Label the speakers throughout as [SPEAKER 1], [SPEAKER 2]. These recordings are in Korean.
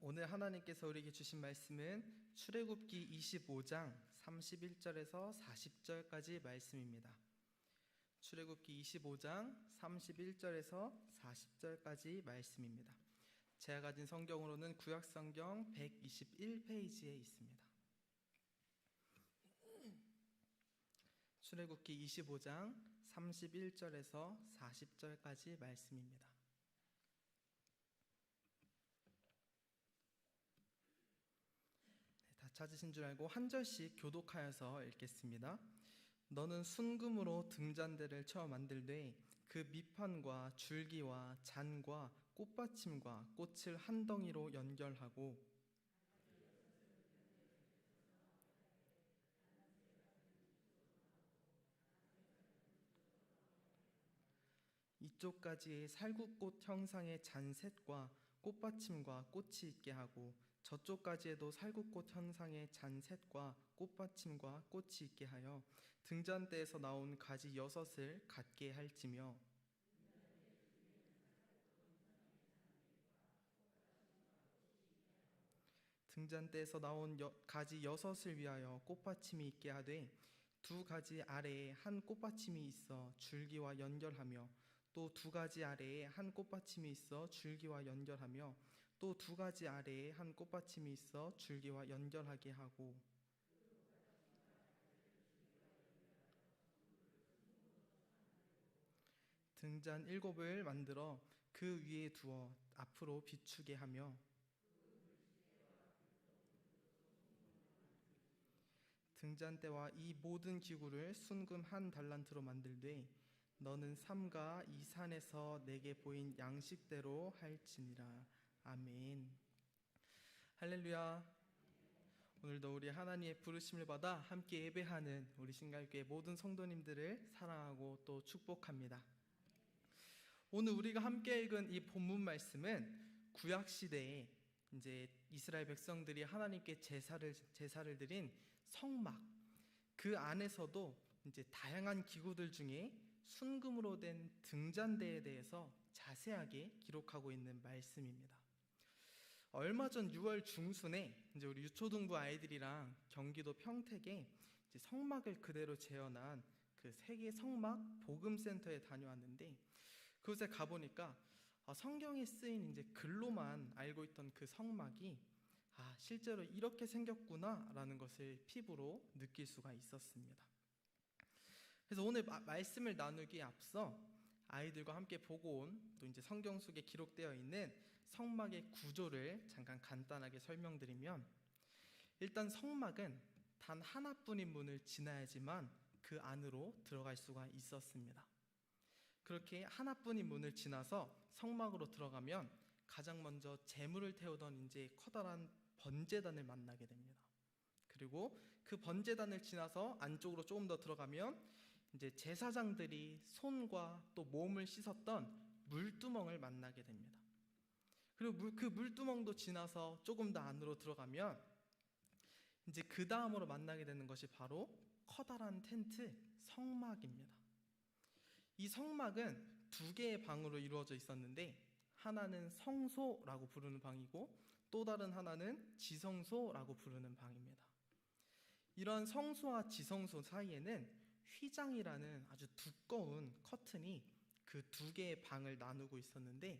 [SPEAKER 1] 오늘 하나님께서 우리에게 주신 말씀은 출애굽기 25장 31절에서 40절까지 말씀입니다. 출애굽기 25장 31절에서 40절까지 말씀입니다. 제가 가진 성경으로는 구약성경 121페이지에 있습니다. 출애굽기 25장 31절에서 40절까지 말씀입니다. 다 찾으신 줄 알고 한 절씩 교독하여서 읽겠습니다. 너는 순금으로 등잔대를 쳐 만들되 그 밑판과 줄기와 잔과 꽃받침과 꽃을 한 덩이로 연결하고 이쪽까지의 살구꽃 형상의 잔셋과 꽃받침과 꽃이 있게 하고 저쪽까지에도 살구꽃 형상의 잔셋과 꽃받침과 꽃이 있게 하여 등잔대에서 나온 가지 6을 갖게 할지며 등잔대에서 나온 가지 6을 위하여 꽃받침이 있게 하되 2가지 아래에 한 꽃받침이 있어 줄기와 연결하며 또 2가지 아래에 한 꽃받침이 있어 줄기와 연결하며 또 2가지 아래에 한 꽃받침이 있어 줄기와 연결하게 하고 등잔 7을 만들어 그 위에 두어 앞으로 비추게 하며 등잔대와 이 모든 기구를 순금 1달란트로 만들되 너는 삼가 이 산에서 내게 보인 양식대로 할지니라. 아멘. 할렐루야. 오늘도 우리 하나님의 부르심을 받아 함께 예배하는 우리 신갈교회 모든 성도님들을 사랑하고 또 축복합니다. 오늘 우리가 함께 읽은 이 본문 말씀은 구약 시대에 이제 이스라엘 백성들이 하나님께 제사를 드린 성막, 그 안에서도 이제 다양한 기구들 중에 순금으로 된 등잔대에 대해서 자세하게 기록하고 있는 말씀입니다. 얼마 전 6월 중순에 이제 우리 유초등부 아이들이랑 경기도 평택에 이제 성막을 그대로 재현한 그 세계 성막 복음센터에 다녀왔는데 그곳에 가보니까 성경에 쓰인 이제 글로만 알고 있던 그 성막이 실제로 이렇게 생겼구나라는 것을 피부로 느낄 수가 있었습니다. 그래서 오늘 말씀을 나누기에 앞서 아이들과 함께 보고 온 또 이제 성경 속에 기록되어 있는 성막의 구조를 잠깐 간단하게 설명드리면, 일단 성막은 단 하나뿐인 문을 지나야지만 그 안으로 들어갈 수가 있었습니다. 그렇게 하나뿐인 문을 지나서 성막으로 들어가면 가장 먼저 제물을 태우던 이제 커다란 번제단을 만나게 됩니다. 그리고 그 번제단을 지나서 안쪽으로 조금 더 들어가면 이제 제사장들이 손과 또 몸을 씻었던 물두멍을 만나게 됩니다. 그리고 그 물두멍도 지나서 조금 더 안으로 들어가면 이제 그 다음으로 만나게 되는 것이 바로 커다란 텐트, 성막입니다. 이 성막은 2개의 방으로 이루어져 있었는데 하나는 성소라고 부르는 방이고 또 다른 하나는 지성소라고 부르는 방입니다. 이런 성소와 지성소 사이에는 휘장이라는 아주 두꺼운 커튼이 그 2개의 방을 나누고 있었는데,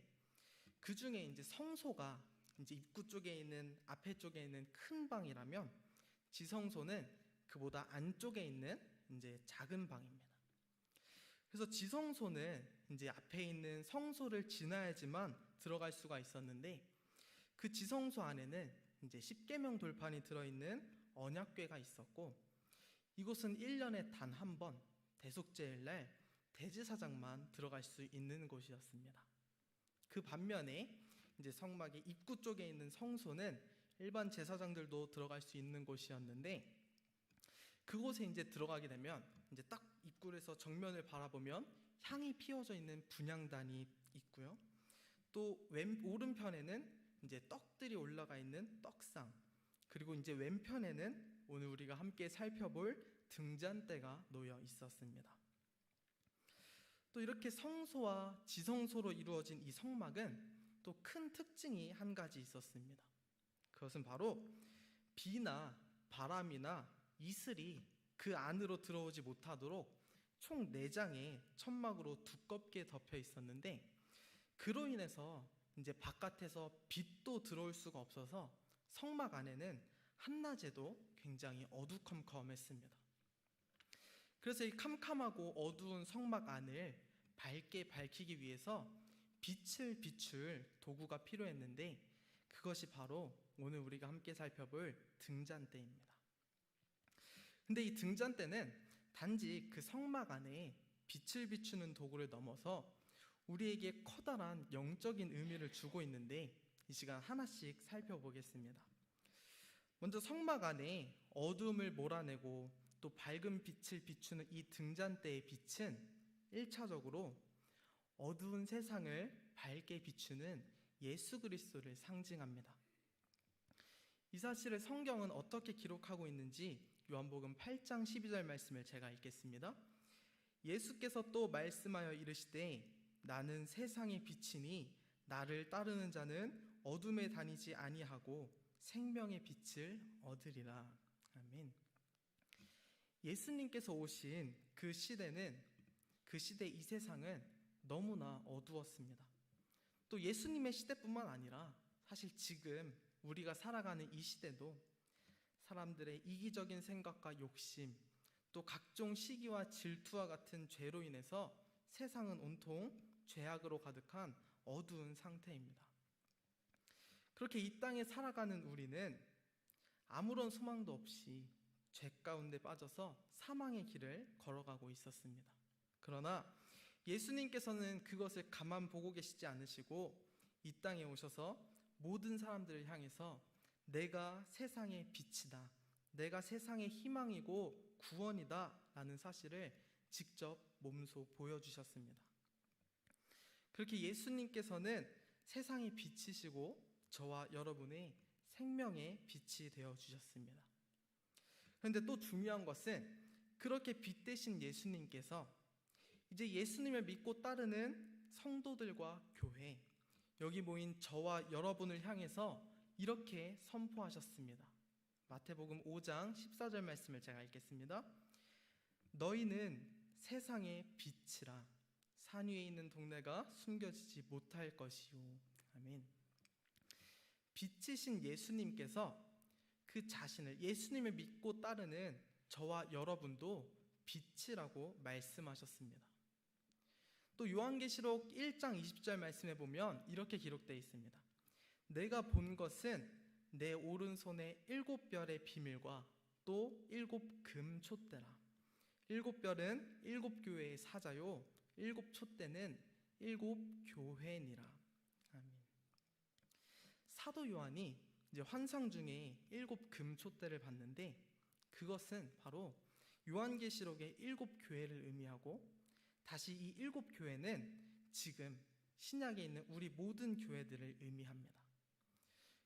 [SPEAKER 1] 그 중에 이제 성소가 이제 입구 쪽에 있는 앞에 쪽에 있는 큰 방이라면 지성소는 그보다 안쪽에 있는 이제 작은 방입니다. 그래서 지성소는 이제 앞에 있는 성소를 지나야지만 들어갈 수가 있었는데, 그 지성소 안에는 이제 십계명 돌판이 들어있는 언약궤가 있었고, 이곳은 1년에 단 한 번 대속제일날 대제사장만 들어갈 수 있는 곳이었습니다. 그 반면에 이제 성막의 입구 쪽에 있는 성소는 일반 제사장들도 들어갈 수 있는 곳이었는데, 그곳에 이제 들어가게 되면 이제 딱 입구에서 정면을 바라보면 향이 피워져 있는 분향단이 있고요. 또 오른편에는 이제 떡들이 올라가 있는 떡상, 그리고 이제 왼편에는 오늘 우리가 함께 살펴볼 등잔대가 놓여 있었습니다. 또 이렇게 성소와 지성소로 이루어진 이 성막은 또 큰 특징이 한 가지 있었습니다. 그것은 바로 비나 바람이나 이슬이 그 안으로 들어오지 못하도록 총 4장의 천막으로 두껍게 덮여 있었는데, 그로 인해서 이제 바깥에서 빛도 들어올 수가 없어서 성막 안에는 한낮에도 굉장히 어두컴컴했습니다. 그래서 이 캄캄하고 어두운 성막 안을 밝게 밝히기 위해서 빛을 비출 도구가 필요했는데, 그것이 바로 오늘 우리가 함께 살펴볼 등잔대입니다. 근데 이 등잔대는 단지 그 성막 안에 빛을 비추는 도구를 넘어서 우리에게 커다란 영적인 의미를 주고 있는데, 이 시간 하나씩 살펴보겠습니다. 먼저 성막 안에 어둠을 몰아내고 또 밝은 빛을 비추는 이 등잔대의 빛은 1차적으로 어두운 세상을 밝게 비추는 예수 그리스도를 상징합니다. 이 사실을 성경은 어떻게 기록하고 있는지 요한복음 8장 12절 말씀을 제가 읽겠습니다. 예수께서 또 말씀하여 이르시되 나는 세상의 빛이니 나를 따르는 자는 어둠에 다니지 아니하고 생명의 빛을 얻으리라. 아멘. 예수님께서 오신 그 시대는, 그 시대 이 세상은 너무나 어두웠습니다. 또 예수님의 시대뿐만 아니라 사실 지금 우리가 살아가는 이 시대도 사람들의 이기적인 생각과 욕심, 또 각종 시기와 질투와 같은 죄로 인해서 세상은 온통 죄악으로 가득한 어두운 상태입니다. 그렇게 이 땅에 살아가는 우리는 아무런 소망도 없이 죄 가운데 빠져서 사망의 길을 걸어가고 있었습니다. 그러나 예수님께서는 그것을 가만 보고 계시지 않으시고 이 땅에 오셔서 모든 사람들을 향해서 내가 세상의 빛이다, 내가 세상의 희망이고 구원이다 라는 사실을 직접 몸소 보여주셨습니다. 그렇게 예수님께서는 세상의 빛이시고 저와 여러분의 생명의 빛이 되어주셨습니다. 그런데 또 중요한 것은 그렇게 빛 되신 예수님께서 이제 예수님을 믿고 따르는 성도들과 교회, 여기 모인 저와 여러분을 향해서 이렇게 선포하셨습니다. 마태복음 5장 14절 말씀을 제가 읽겠습니다. 너희는 세상의 빛이라. 산 위에 있는 동네가 숨겨지지 못할 것이요. 아멘. 빛이신 예수님께서 그 자신을, 예수님을 믿고 따르는 저와 여러분도 빛이라고 말씀하셨습니다. 또 요한계시록 1장 20절 말씀에 보면 이렇게 기록되어 있습니다. 내가 본 것은 내 오른손에 7별의 비밀과 또 7금 촛대라. 7별은 7교회의 사자요 7촛대는 7교회니라. 아멘. 사도 요한이 이제 환상 중에 7금 촛대를 봤는데, 그것은 바로 요한계시록의 7교회를 의미하고, 다시 이 7교회는 지금 신약에 있는 우리 모든 교회들을 의미합니다.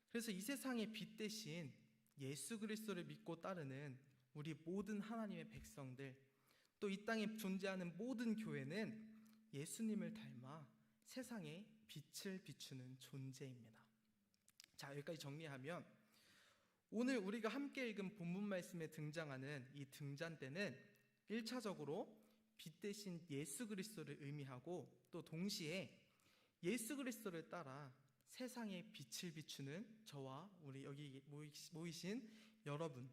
[SPEAKER 1] 그래서 이 세상의 빛 대신 예수 그리스도를 믿고 따르는 우리 모든 하나님의 백성들, 또 이 땅에 존재하는 모든 교회는 예수님을 닮아 세상에 빛을 비추는 존재입니다. 자, 여기까지 정리하면 오늘 우리가 함께 읽은 본문 말씀에 등장하는 이 등잔대는 1차적으로 빛 대신 예수 그리스도를 의미하고, 또 동시에 예수 그리스도를 따라 세상에 빛을 비추는 저와 우리 여기 모이신 여러분,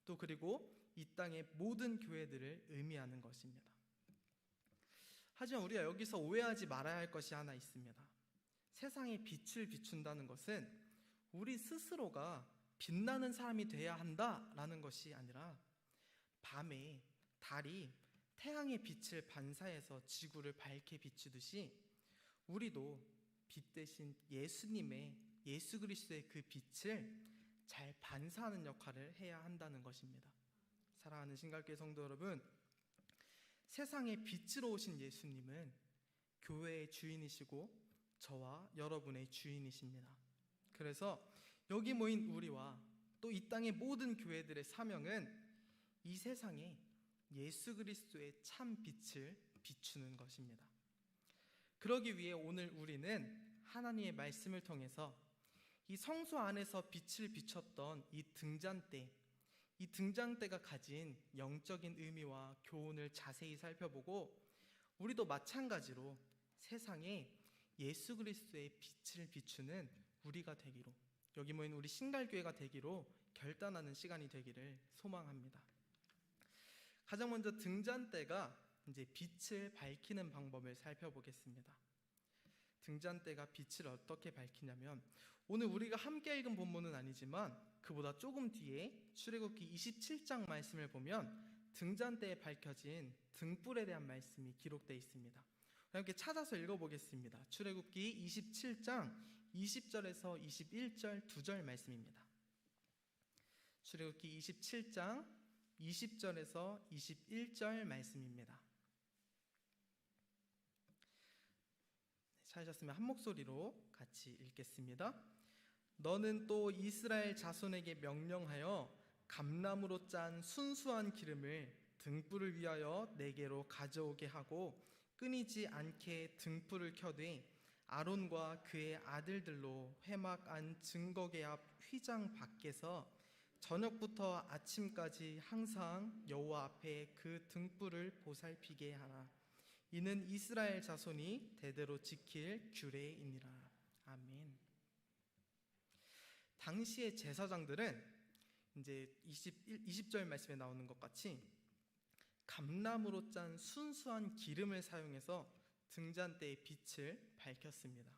[SPEAKER 1] 또 그리고 이 땅의 모든 교회들을 의미하는 것입니다. 하지만 우리가 여기서 오해하지 말아야 할 것이 하나 있습니다. 세상에 빛을 비춘다는 것은 우리 스스로가 빛나는 사람이 돼야 한다라는 것이 아니라, 밤에 달이 태양의 빛을 반사해서 지구를 밝게 비추듯이 우리도 빛 대신 예수님의, 예수 그리스도의 그 빛을 잘 반사하는 역할을 해야 한다는 것입니다. 사랑하는 신갈교회 성도 여러분, 세상에 빛으로 오신 예수님은 교회의 주인이시고 저와 여러분의 주인이십니다. 그래서 여기 모인 우리와 또 이 땅의 모든 교회들의 사명은 이 세상에 예수 그리스도의 참 빛을 비추는 것입니다. 그러기 위해 오늘 우리는 하나님의 말씀을 통해서 이 성소 안에서 빛을 비췄던 이 등잔대가 가진 영적인 의미와 교훈을 자세히 살펴보고, 우리도 마찬가지로 세상에 예수 그리스도의 빛을 비추는 우리가 되기로, 여기 모인 우리 신갈교회가 되기로 결단하는 시간이 되기를 소망합니다. 가장 먼저 등잔대가 이제 빛을 밝히는 방법을 살펴보겠습니다. 등잔대가 빛을 어떻게 밝히냐면, 오늘 우리가 함께 읽은 본문은 아니지만 그보다 조금 뒤에 출애굽기 27장 말씀을 보면 등잔대에 밝혀진 등불에 대한 말씀이 기록되어 있습니다. 함께 찾아서 읽어보겠습니다. 출애굽기 27장 20절에서 21절 2절 말씀입니다. 출애굽기 27장 20절에서 21절 말씀입니다. 찾으셨으면 한 목소리로 같이 읽겠습니다. 너는 또 이스라엘 자손에게 명령하여 감나무로 짠 순수한 기름을 등불을 위하여 내게로 가져오게 하고 끊이지 않게 등불을 켜되 아론과 그의 아들들로 회막 안 증거계 앞 휘장 밖에서 저녁부터 아침까지 항상 여호와 앞에 그 등불을 보살피게 하라. 이는 이스라엘 자손이 대대로 지킬 규례이니라. 아멘. 당시의 제사장들은 이제 20절 말씀에 나오는 것 같이 감나무로 짠 순수한 기름을 사용해서 등잔대의 빛을 밝혔습니다.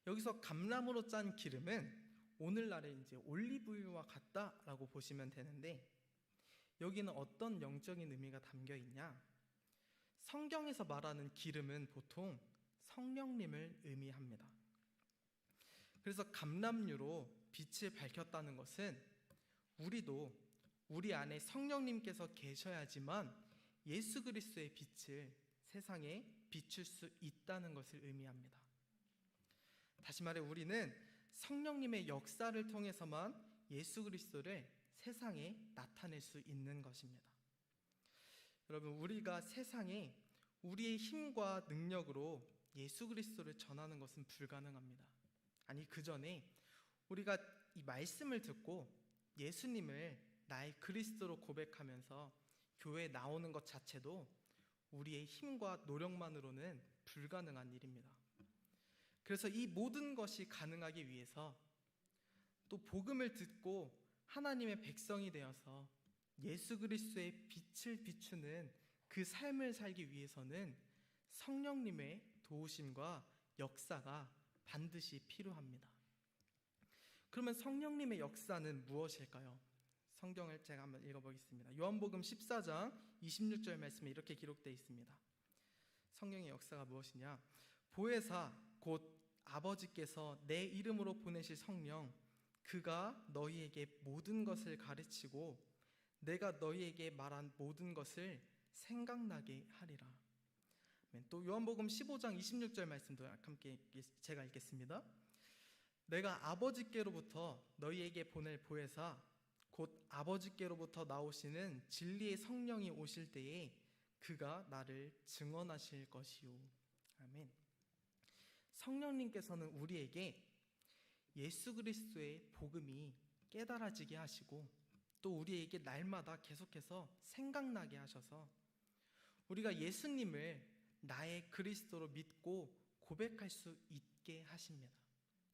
[SPEAKER 1] 여기서 감나무로 짠 기름은 오늘날의 이제 올리브유와 같다라고 보시면 되는데, 여기는 어떤 영적인 의미가 담겨 있냐? 성경에서 말하는 기름은 보통 성령님을 의미합니다. 그래서 감람유로 빛을 밝혔다는 것은 우리도 우리 안에 성령님께서 계셔야지만 예수 그리스도의 빛을 세상에 비출 수 있다는 것을 의미합니다. 다시 말해 우리는 성령님의 역사를 통해서만 예수 그리스도를 세상에 나타낼 수 있는 것입니다. 여러분, 우리가 세상에 우리의 힘과 능력으로 예수 그리스도를 전하는 것은 불가능합니다. 아니, 그 전에 우리가 이 말씀을 듣고 예수님을 나의 그리스도로 고백하면서 교회에 나오는 것 자체도 우리의 힘과 노력만으로는 불가능한 일입니다. 그래서 이 모든 것이 가능하기 위해서, 또 복음을 듣고 하나님의 백성이 되어서 예수 그리스도의 빛을 비추는 그 삶을 살기 위해서는 성령님의 도우심과 역사가 반드시 필요합니다. 그러면 성령님의 역사는 무엇일까요? 성경을 제가 한번 읽어보겠습니다. 요한복음 14장 26절 말씀에 이렇게 기록되어 있습니다. 성령의 역사가 무엇이냐? 보혜사 곧 아버지께서 내 이름으로 보내실 성령, 그가 너희에게 모든 것을 가르치고 내가 너희에게 말한 모든 것을 생각나게 하리라. 또 요한복음 15장 26절 말씀도 함께 제가 읽겠습니다. 내가 아버지께로부터 너희에게 보낼 보혜사 곧 아버지께로부터 나오시는 진리의 성령이 오실 때에 그가 나를 증언하실 것이요. 아멘. 성령님께서는 우리에게 예수 그리스도의 복음이 깨달아지게 하시고, 또 우리에게 날마다 계속해서 생각나게 하셔서 우리가 예수님을 나의 그리스도로 믿고 고백할 수 있게 하십니다.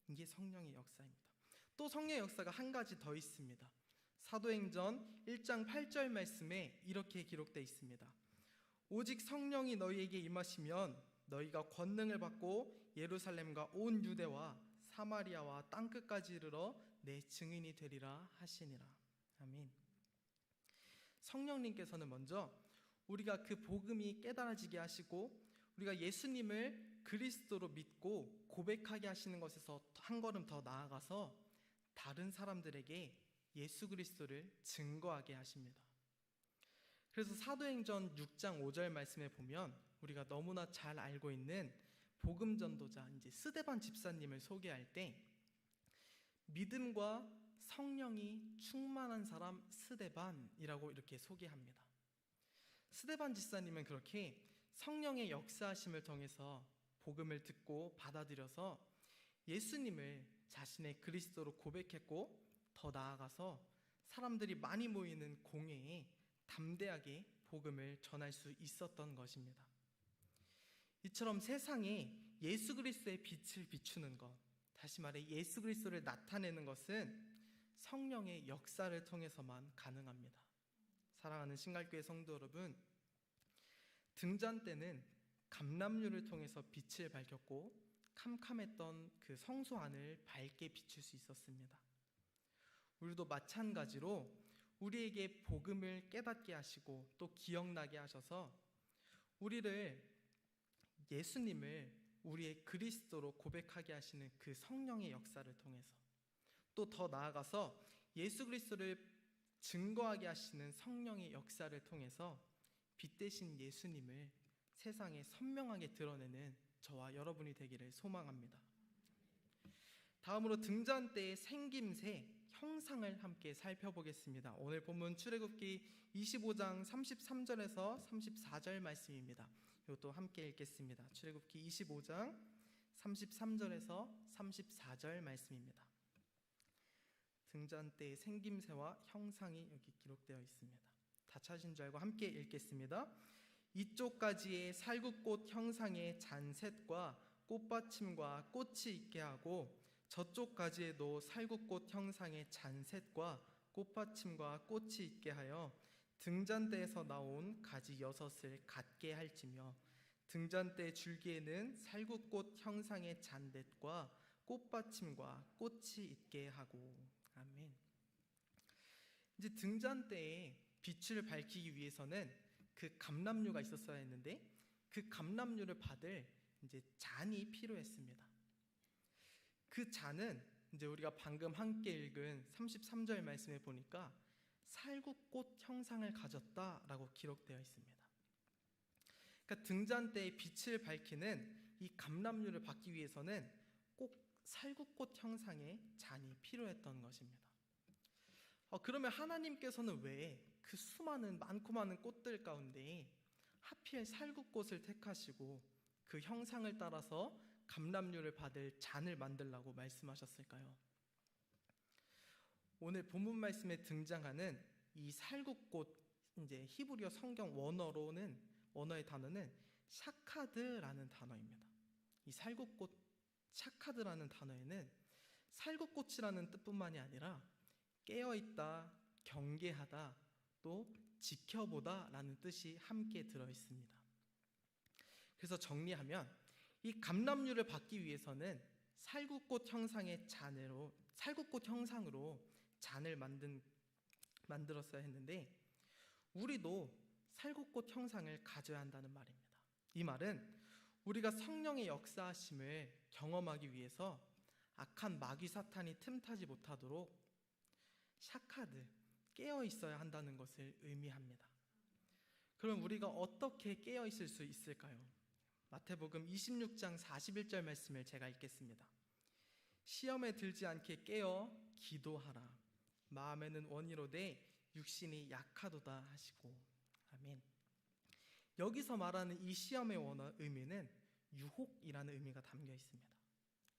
[SPEAKER 1] 이게 성령의 역사입니다. 또 성령의 역사가 한 가지 더 있습니다. 사도행전 1장 8절 말씀에 이렇게 기록되어 있습니다. 오직 성령이 너희에게 임하시면 너희가 권능을 받고 예루살렘과 온 유대와 사마리아와 땅끝까지 이르러 내 증인이 되리라 하시니라. 아멘. 성령님께서는 먼저 우리가 그 복음이 깨달아지게 하시고 우리가 예수님을 그리스도로 믿고 고백하게 하시는 것에서 한 걸음 더 나아가서 다른 사람들에게 예수 그리스도를 증거하게 하십니다. 그래서 사도행전 6장 5절 말씀에 보면 우리가 너무나 잘 알고 있는 복음 전도자 이제 스데반 집사님을 소개할 때 믿음과 성령이 충만한 사람 스데반이라고 이렇게 소개합니다. 스데반 집사님은 그렇게 성령의 역사하심을 통해서 복음을 듣고 받아들여서 예수님을 자신의 그리스도로 고백했고, 더 나아가서 사람들이 많이 모이는 공회에 담대하게 복음을 전할 수 있었던 것입니다. 이처럼 세상에 예수 그리스도의 빛을 비추는 것, 다시 말해 예수 그리스도를 나타내는 것은 성령의 역사를 통해서만 가능합니다. 사랑하는 신갈교회 성도 여러분, 등잔 때는 감람류를 통해서 빛을 밝혔고 캄캄했던 그 성소 안을 밝게 비출 수 있었습니다. 우리도 마찬가지로 우리에게 복음을 깨닫게 하시고 또 기억나게 하셔서 우리를, 예수님을 우리의 그리스도로 고백하게 하시는 그 성령의 역사를 통해서, 또 더 나아가서 예수 그리스도를 증거하게 하시는 성령의 역사를 통해서 빛 대신 예수님을 세상에 선명하게 드러내는 저와 여러분이 되기를 소망합니다. 다음으로 등잔 때의 생김새, 형상을 함께 살펴보겠습니다. 오늘 본문 출애굽기 25장 33절에서 34절 말씀입니다. 이것도 함께 읽겠습니다. 출애굽기 25장 33절에서 34절 말씀입니다. 등잔 때의 생김새와 형상이 여기 기록되어 있습니다. 다 찾으신 줄 알고 함께 읽겠습니다. 이쪽까지의 살구꽃 형상의 잔셋과 꽃받침과 꽃이 있게 하고 저쪽까지에도 살구꽃 형상의 잔셋과 꽃받침과 꽃이 있게 하여 등잔대에서 나온 가지 6을 갖게 할지며 등잔대 줄기에는 살구꽃 형상의 잔댓과 꽃받침과 꽃이 있게 하고. 아멘. 이제 등잔대에 빛을 밝히기 위해서는 그 감람류가 있었어야 했는데 그 감람류를 받을 이제 잔이 필요했습니다. 그 잔은 이제 우리가 방금 함께 읽은 33절 말씀에 보니까 살구꽃 형상을 가졌다라고 기록되어 있습니다. 그러니까 등잔대에 빛을 밝히는 이 감람류를 받기 위해서는 꼭 살구꽃 형상의 잔이 필요했던 것입니다. 그러면 하나님께서는 왜 그 수많은 많고 많은 꽃들 가운데 하필 살구꽃을 택하시고 그 형상을 따라서 감람류를 받을 잔을 만들라고 말씀하셨을까요? 오늘 본문 말씀에 등장하는 이 살구꽃, 이제 히브리어 성경 원어의 단어는 샤카드라는 단어입니다. 이 살구꽃 샤카드라는 단어에는 살구꽃이라는 뜻뿐만이 아니라 깨어있다, 경계하다, 또 지켜보다 라는 뜻이 함께 들어있습니다. 그래서 정리하면 이 감람류를 받기 위해서는 살구꽃 형상으로 잔을 만들었어야 했는데 우리도 살구꽃 형상을 가져야 한다는 말입니다. 이 말은 우리가 성령의 역사하심을 경험하기 위해서 악한 마귀 사탄이 틈타지 못하도록 샤카드, 깨어 있어야 한다는 것을 의미합니다. 그럼 우리가 어떻게 깨어 있을 수 있을까요? 마태복음 26장 41절 말씀을 제가 읽겠습니다. 시험에 들지 않게 깨어 기도하라. 마음에는 원이로되 육신이 약하도다 하시고. 아멘. 여기서 말하는 이 시험의 원어 의미는 유혹이라는 의미가 담겨 있습니다.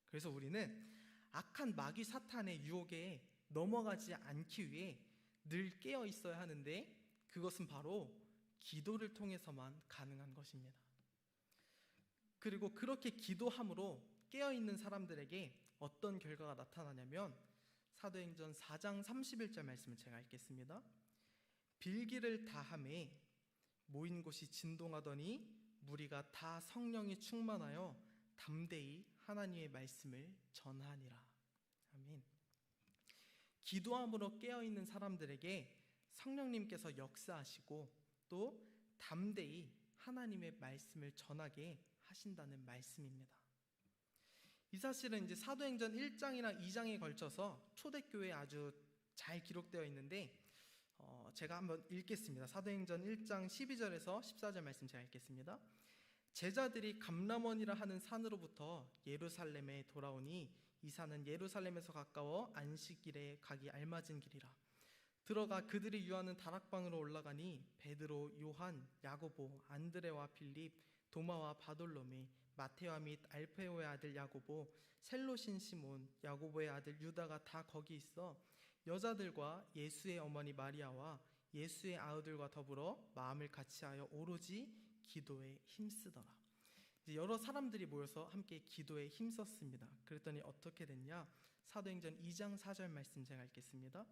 [SPEAKER 1] 그래서 우리는 악한 마귀 사탄의 유혹에 넘어가지 않기 위해 늘 깨어 있어야 하는데 그것은 바로 기도를 통해서만 가능한 것입니다. 그리고 그렇게 기도함으로 깨어있는 사람들에게 어떤 결과가 나타나냐면 사도행전 4장 31절 말씀을 제가 읽겠습니다. 빌기를 다하매 모인 곳이 진동하더니 무리가 다 성령이 충만하여 담대히 하나님의 말씀을 전하니라. 아멘. 기도함으로 깨어있는 사람들에게 성령님께서 역사하시고 또 담대히 하나님의 말씀을 전하게 하신다는 말씀입니다. 이 사실은 이제 사도행전 1장이나 2장에 걸쳐서 초대교회에 아주 잘 기록되어 있는데 제가 한번 읽겠습니다. 사도행전 1장 12절에서 14절 말씀 제가 읽겠습니다. 제자들이 감람원이라 하는 산으로부터 예루살렘에 돌아오니 이 산은 예루살렘에서 가까워 안식일에 가기 알맞은 길이라. 들어가 그들이 유하는 다락방으로 올라가니 베드로, 요한, 야고보, 안드레와 빌립, 도마와 바돌로메, 마테와 및 알페오의 아들 야고보, 셀로신 시몬, 야고보의 아들 유다가 다 거기 있어 여자들과 예수의 어머니 마리아와 예수의 아우들과 더불어 마음을 같이하여 오로지 기도에 힘쓰더라. 이제 여러 사람들이 모여서 함께 기도에 힘썼습니다. 그랬더니 어떻게 됐냐? 사도행전 2장 4절 말씀 제가 읽겠습니다.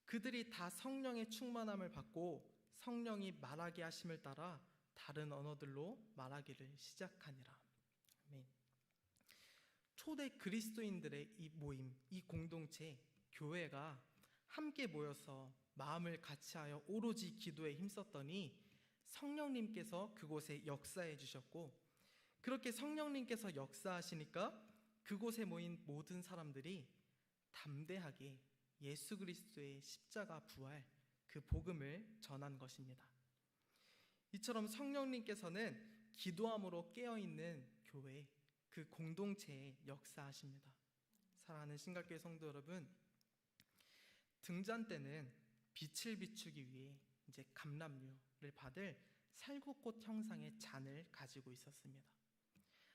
[SPEAKER 1] 그들이 다 성령의 충만함을 받고 성령이 말하게 하심을 따라 다른 언어들로 말하기를 시작하니라. 아멘. 초대 그리스도인들의 이 모임, 이 공동체, 교회가 함께 모여서 마음을 같이하여 오로지 기도에 힘썼더니 성령님께서 그곳에 역사해 주셨고, 그렇게 성령님께서 역사하시니까 그곳에 모인 모든 사람들이 담대하게 예수 그리스도의 십자가 부활, 그 복음을 전한 것입니다. 이처럼 성령님께서는 기도함으로 깨어있는 교회, 그 공동체에 역사하십니다. 사랑하는 신각교회 성도 여러분, 등잔 때는 빛을 비추기 위해 이제 감람류를 받을 살구꽃 형상의 잔을 가지고 있었습니다.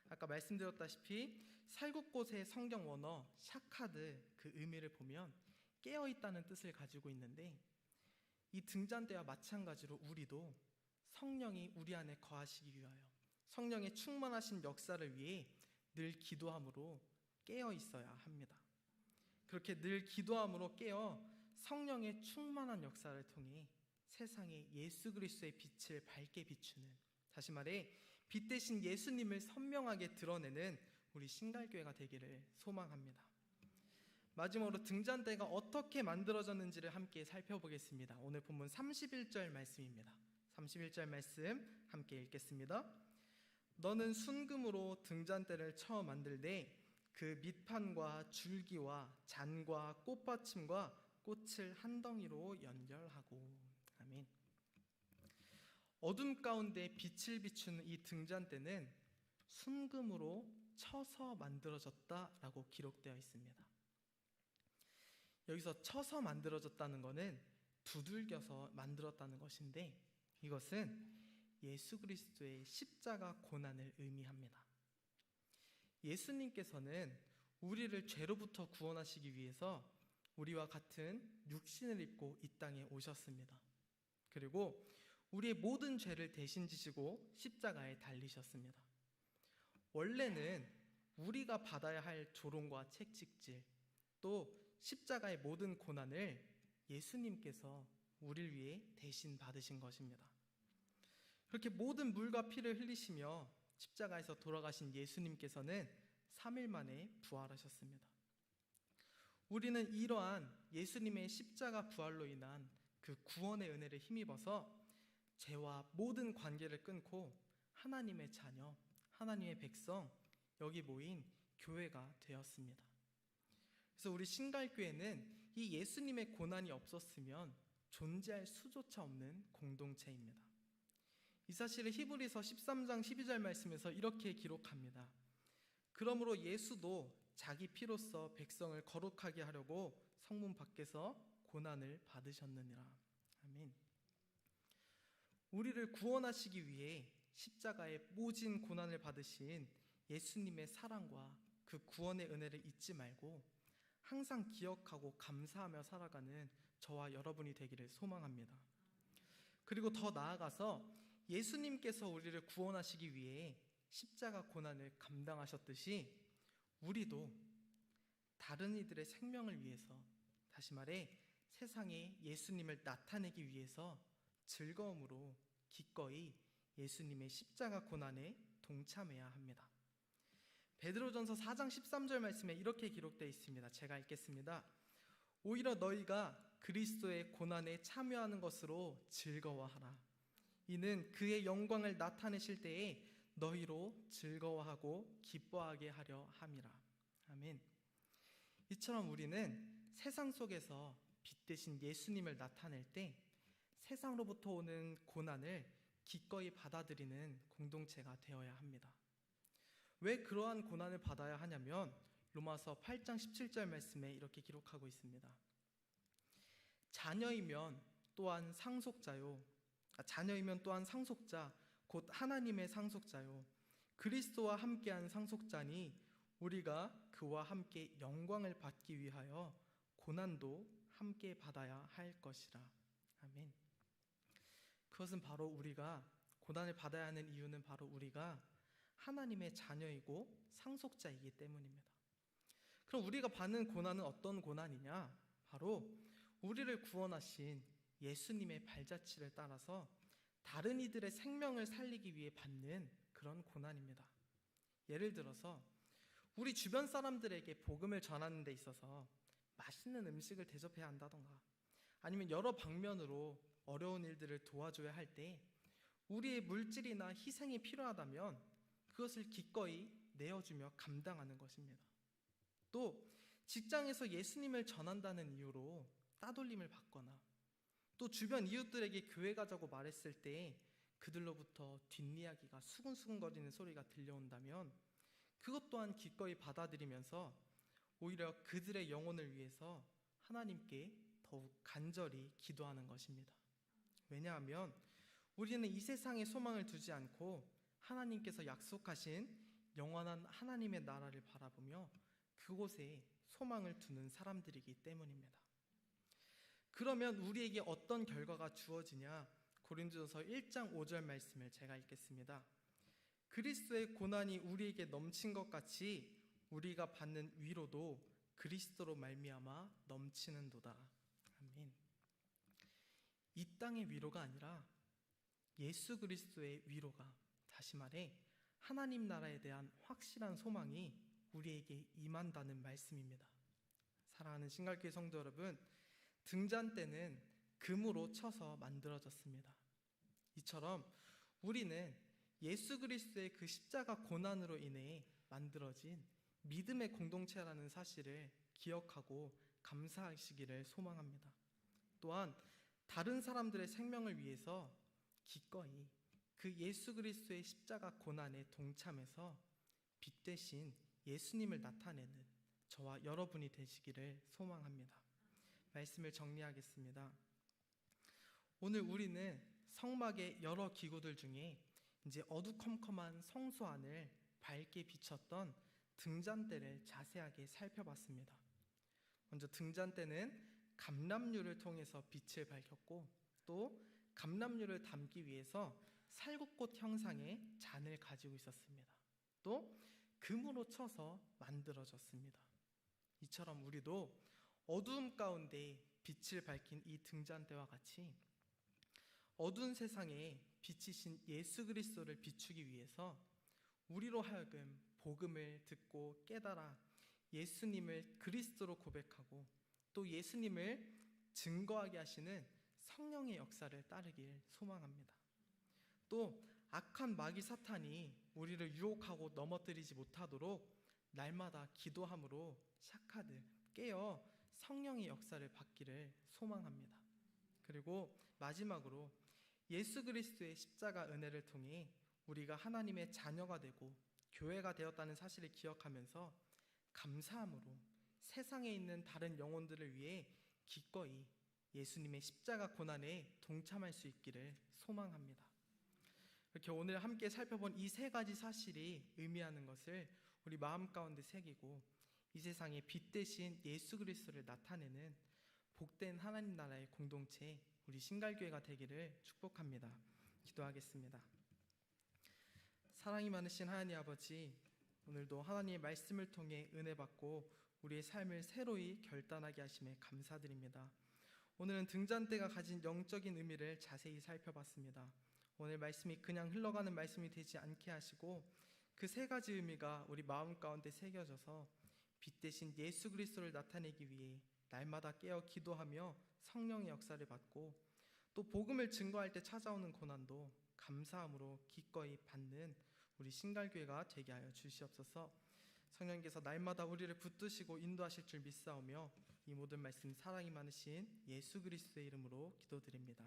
[SPEAKER 1] 아까 말씀드렸다시피 살구꽃의 성경 원어 샤카드, 그 의미를 보면 깨어있다는 뜻을 가지고 있는데, 이 등잔대와 마찬가지로 우리도 성령이 우리 안에 거하시기 위하여 성령의 충만하신 역사를 위해 늘 기도함으로 깨어 있어야 합니다. 그렇게 늘 기도함으로 깨어 성령의 충만한 역사를 통해 세상에 예수 그리스도의 빛을 밝게 비추는, 다시 말해 빛 대신 예수님을 선명하게 드러내는 우리 신갈교회가 되기를 소망합니다. 마지막으로 등잔대가 어떻게 만들어졌는지를 함께 살펴보겠습니다. 오늘 본문 31절 말씀입니다. 31절 말씀 함께 읽겠습니다. 너는 순금으로 등잔대를 쳐 만들되 그 밑판과 줄기와 잔과 꽃받침과 꽃을 한 덩이로 연결하고. 아멘. 어둠 가운데 빛을 비추는 이 등잔대는 순금으로 쳐서 만들어졌다라고 기록되어 있습니다. 여기서 쳐서 만들어졌다는 것은 두들겨서 만들었다는 것인데, 이것은 예수 그리스도의 십자가 고난을 의미합니다. 예수님께서는 우리를 죄로부터 구원하시기 위해서 우리와 같은 육신을 입고 이 땅에 오셨습니다. 그리고 우리의 모든 죄를 대신 지시고 십자가에 달리셨습니다. 원래는 우리가 받아야 할 조롱과 채찍질, 또 십자가의 모든 고난을 예수님께서 우리를 위해 대신 받으신 것입니다. 그렇게 모든 물과 피를 흘리시며 십자가에서 돌아가신 예수님께서는 3일 만에 부활하셨습니다. 우리는 이러한 예수님의 십자가 부활로 인한 그 구원의 은혜를 힘입어서 죄와 모든 관계를 끊고 하나님의 자녀, 하나님의 백성, 여기 모인 교회가 되었습니다. 그래서 우리 신갈교회는 이 예수님의 고난이 없었으면 존재할 수조차 없는 공동체입니다. 이 사실을 히브리서 13장 12절 말씀에서 이렇게 기록합니다. 그러므로 예수도 자기 피로써 백성을 거룩하게 하려고 성문 밖에서 고난을 받으셨느니라. 아멘. 우리를 구원하시기 위해 십자가에 모진 고난을 받으신 예수님의 사랑과 그 구원의 은혜를 잊지 말고 항상 기억하고 감사하며 살아가는 저와 여러분이 되기를 소망합니다. 그리고 더 나아가서 예수님께서 우리를 구원하시기 위해 십자가 고난을 감당하셨듯이 우리도 다른 이들의 생명을 위해서, 다시 말해 세상에 예수님을 나타내기 위해서 즐거움으로 기꺼이 예수님의 십자가 고난에 동참해야 합니다. 베드로전서 4장 13절 말씀에 이렇게 기록되어 있습니다. 제가 읽겠습니다. 오히려 너희가 그리스도의 고난에 참여하는 것으로 즐거워하라. 이는 그의 영광을 나타내실 때에 너희로 즐거워하고 기뻐하게 하려 함이라. 아멘. 이처럼 우리는 세상 속에서 빛 대신 예수님을 나타낼 때 세상으로부터 오는 고난을 기꺼이 받아들이는 공동체가 되어야 합니다. 왜 그러한 고난을 받아야 하냐면 로마서 8장 17절 말씀에 이렇게 기록하고 있습니다. 자녀이면 또한 상속자, 곧 하나님의 상속자요. 그리스도와 함께한 상속자니 우리가 그와 함께 영광을 받기 위하여 고난도 함께 받아야 할 것이라. 아멘. 그것은 바로 우리가 고난을 받아야 하는 이유는 바로 우리가 하나님의 자녀이고 상속자이기 때문입니다. 그럼 우리가 받는 고난은 어떤 고난이냐? 바로 우리를 구원하신 예수님의 발자취를 따라서 다른 이들의 생명을 살리기 위해 받는 그런 고난입니다. 예를 들어서 우리 주변 사람들에게 복음을 전하는 데 있어서 맛있는 음식을 대접해야 한다던가, 아니면 여러 방면으로 어려운 일들을 도와줘야 할 때 우리의 물질이나 희생이 필요하다면 그것을 기꺼이 내어주며 감당하는 것입니다. 또 직장에서 예수님을 전한다는 이유로 따돌림을 받거나, 또 주변 이웃들에게 교회 가자고 말했을 때 그들로부터 뒷이야기가 수근수근거리는 소리가 들려온다면 그것 또한 기꺼이 받아들이면서 오히려 그들의 영혼을 위해서 하나님께 더욱 간절히 기도하는 것입니다. 왜냐하면 우리는 이 세상에 소망을 두지 않고 하나님께서 약속하신 영원한 하나님의 나라를 바라보며 그곳에 소망을 두는 사람들이기 때문입니다. 그러면 우리에게 어떤 결과가 주어지냐? 고린도전서 1장 5절 말씀을 제가 읽겠습니다. 그리스도의 고난이 우리에게 넘친 것 같이 우리가 받는 위로도 그리스도로 말미암아 넘치는도다. 아멘. 이 땅의 위로가 아니라 예수 그리스도의 위로가, 다시 말해 하나님 나라에 대한 확실한 소망이 우리에게 임한다는 말씀입니다. 사랑하는 신갈교회 성도 여러분, 등잔대는 금으로 쳐서 만들어졌습니다. 이처럼 우리는 예수 그리스도의 그 십자가 고난으로 인해 만들어진 믿음의 공동체라는 사실을 기억하고 감사하시기를 소망합니다. 또한 다른 사람들의 생명을 위해서 기꺼이 그 예수 그리스도의 십자가 고난에 동참해서 빛 대신 예수님을 나타내는 저와 여러분이 되시기를 소망합니다. 말씀을 정리하겠습니다. 오늘 우리는 성막의 여러 기구들 중에 이제 어두컴컴한 성소 안을 밝게 비췄던 등잔대를 자세하게 살펴봤습니다. 먼저 등잔대는 감람류를 통해서 빛을 밝혔고, 또 감람류를 담기 위해서 살구꽃 형상의 잔을 가지고 있었습니다. 또 금으로 쳐서 만들어졌습니다. 이처럼 우리도 어두움 가운데 빛을 밝힌 이 등잔대와 같이 어두운 세상에 빛이신 예수 그리스도를 비추기 위해서 우리로 하여금 복음을 듣고 깨달아 예수님을 그리스도로 고백하고 또 예수님을 증거하게 하시는 성령의 역사를 따르길 소망합니다. 또 악한 마귀 사탄이 우리를 유혹하고 넘어뜨리지 못하도록 날마다 기도함으로 샤카드 깨어 성령의 역사를 받기를 소망합니다. 그리고 마지막으로 예수 그리스도의 십자가 은혜를 통해 우리가 하나님의 자녀가 되고 교회가 되었다는 사실을 기억하면서 감사함으로 세상에 있는 다른 영혼들을 위해 기꺼이 예수님의 십자가 고난에 동참할 수 있기를 소망합니다. 이렇게 오늘 함께 살펴본 이 세 가지 사실이 의미하는 것을 우리 마음 가운데 새기고 이 세상에 빛 대신 예수 그리스도를 나타내는 복된 하나님 나라의 공동체 우리 신갈교회가 되기를 축복합니다. 기도하겠습니다. 사랑이 많으신 하나님 아버지, 오늘도 하나님의 말씀을 통해 은혜 받고 우리의 삶을 새로이 결단하게 하심에 감사드립니다. 오늘은 등잔대가 가진 영적인 의미를 자세히 살펴봤습니다. 오늘 말씀이 그냥 흘러가는 말씀이 되지 않게 하시고 그 세 가지 의미가 우리 마음 가운데 새겨져서 빛 대신 예수 그리스도를 나타내기 위해 날마다 깨어 기도하며 성령의 역사를 받고 또 복음을 증거할 때 찾아오는 고난도 감사함으로 기꺼이 받는 우리 신갈교회가 되게 하여 주시옵소서. 성령께서 날마다 우리를 붙드시고 인도하실 줄 믿사오며 이 모든 말씀 사랑이 많으신 예수 그리스도의 이름으로 기도드립니다.